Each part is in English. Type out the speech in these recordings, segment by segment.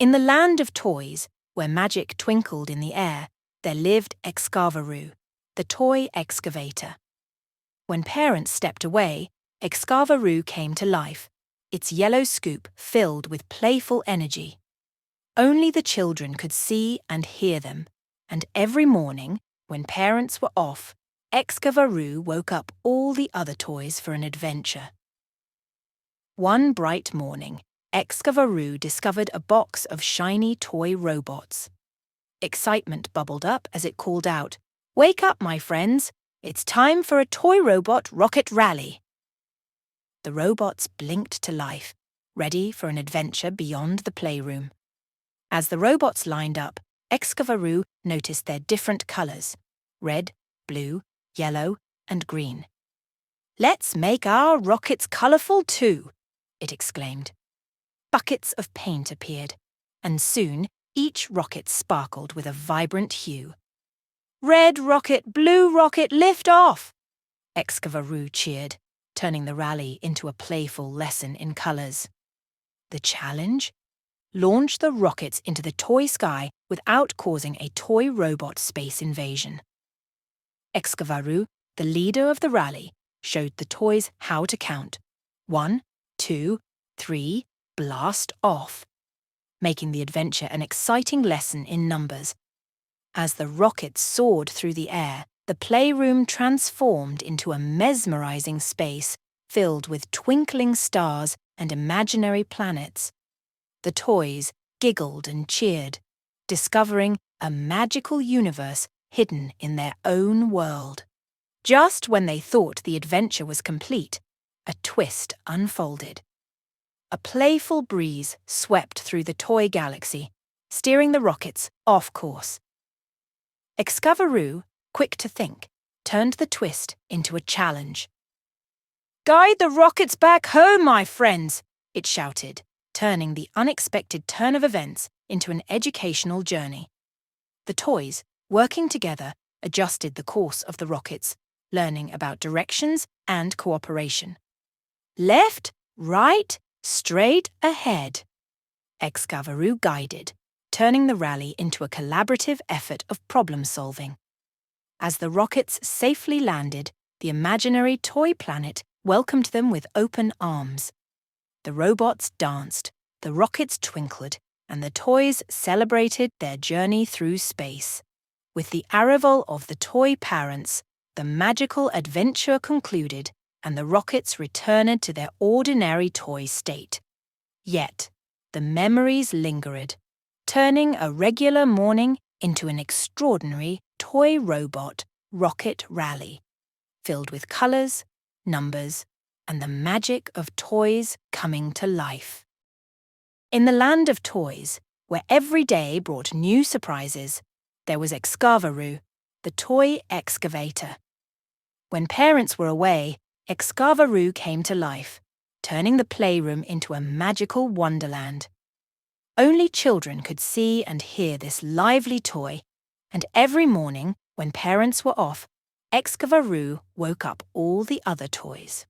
In the land of toys, where magic twinkled in the air, there lived Excavaroo, the toy excavator. When parents stepped away, Excavaroo came to life, its yellow scoop filled with playful energy. Only the children could see and hear them, and every morning, when parents were off, Excavaroo woke up all the other toys for an adventure. One bright morning, Excavaroo discovered a box of shiny toy robots. Excitement bubbled up as it called out, "Wake up, my friends! It's time for a toy robot rocket rally!" The robots blinked to life, ready for an adventure beyond the playroom. As the robots lined up, Excavaroo noticed their different colours: red, blue, yellow, and green. "Let's make our rockets colourful too!" it exclaimed. Buckets of paint appeared, and soon each rocket sparkled with a vibrant hue. "Red rocket, blue rocket, lift off!" Excavaroo cheered, turning the rally into a playful lesson in colours. The challenge? Launch the rockets into the toy sky without causing a toy robot space invasion. Excavaroo, the leader of the rally, showed the toys how to count. 1, 2, 3, blast off, making the adventure an exciting lesson in numbers. As the rockets soared through the air, the playroom transformed into a mesmerizing space filled with twinkling stars and imaginary planets. The toys giggled and cheered, discovering a magical universe hidden in their own world. Just when they thought the adventure was complete, a twist unfolded. A playful breeze swept through the toy galaxy, steering the rockets off course. Excavaroo, quick to think, turned the twist into a challenge. "Guide the rockets back home, my friends!" it shouted, turning the unexpected turn of events into an educational journey. The toys, working together, adjusted the course of the rockets, learning about directions and cooperation. "Left, right, straight ahead," Excavaroo guided, turning the rally into a collaborative effort of problem-solving. As the rockets safely landed, the imaginary toy planet welcomed them with open arms. The robots danced, the rockets twinkled, and the toys celebrated their journey through space. With the arrival of the toy parents, the magical adventure concluded, and the rockets returned to their ordinary toy state. Yet, the memories lingered, turning a regular morning into an extraordinary toy robot rocket rally, filled with colours, numbers, and the magic of toys coming to life. In the land of toys, where every day brought new surprises, there was Excavaroo, the toy excavator. When parents were away, Excavaroo came to life, turning the playroom into a magical wonderland. Only children could see and hear this lively toy, and every morning, when parents were off, Excavaroo woke up all the other toys.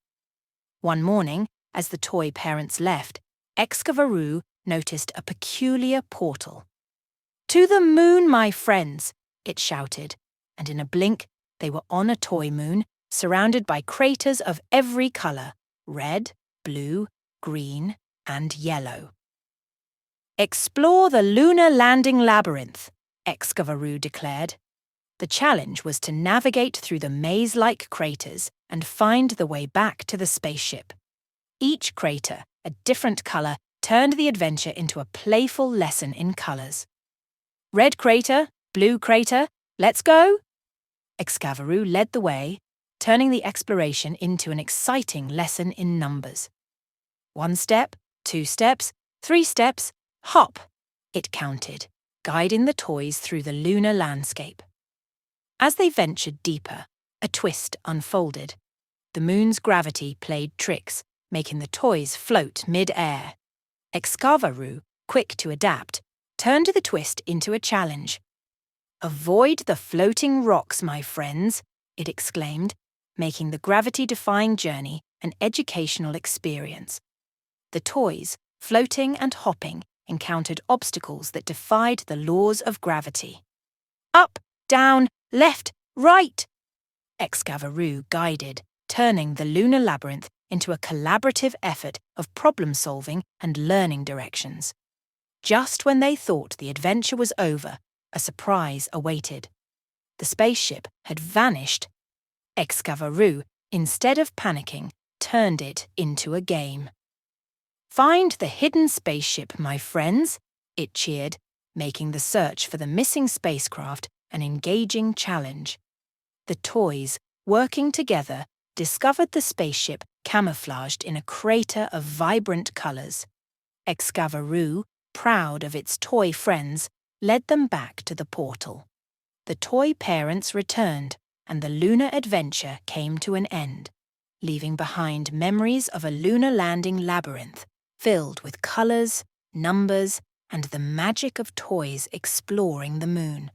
One morning, as the toy parents left, Excavaroo noticed a peculiar portal. "To the moon, my friends!" it shouted, and in a blink, they were on a toy moon, surrounded by craters of every colour: red, blue, green, and yellow. "Explore the Lunar Landing Labyrinth," Excavaroo declared. The challenge was to navigate through the maze-like craters and find the way back to the spaceship. Each crater, a different colour, turned the adventure into a playful lesson in colours. "Red crater, blue crater, let's go!" Excavaroo led the way, turning the exploration into an exciting lesson in numbers. 1 step, 2 steps, 3 steps, hop, it counted, guiding the toys through the lunar landscape. As they ventured deeper, a twist unfolded. The moon's gravity played tricks, making the toys float mid-air. Excavaroo, quick to adapt, turned the twist into a challenge. "Avoid the floating rocks, my friends," it exclaimed, making the gravity-defying journey an educational experience. The toys, floating and hopping, encountered obstacles that defied the laws of gravity. Up, down, left, right! Excavaroo guided, turning the Lunar Labyrinth into a collaborative effort of problem-solving and learning directions. Just when they thought the adventure was over, a surprise awaited. The spaceship had vanished. Excavaroo, instead of panicking, turned it into a game. "Find the hidden spaceship, my friends," it cheered, making the search for the missing spacecraft an engaging challenge. The toys, working together, discovered the spaceship camouflaged in a crater of vibrant colours. Excavaroo, proud of its toy friends, led them back to the portal. The toy parents returned, and the lunar adventure came to an end, leaving behind memories of a lunar landing labyrinth filled with colours, numbers, and the magic of toys exploring the moon.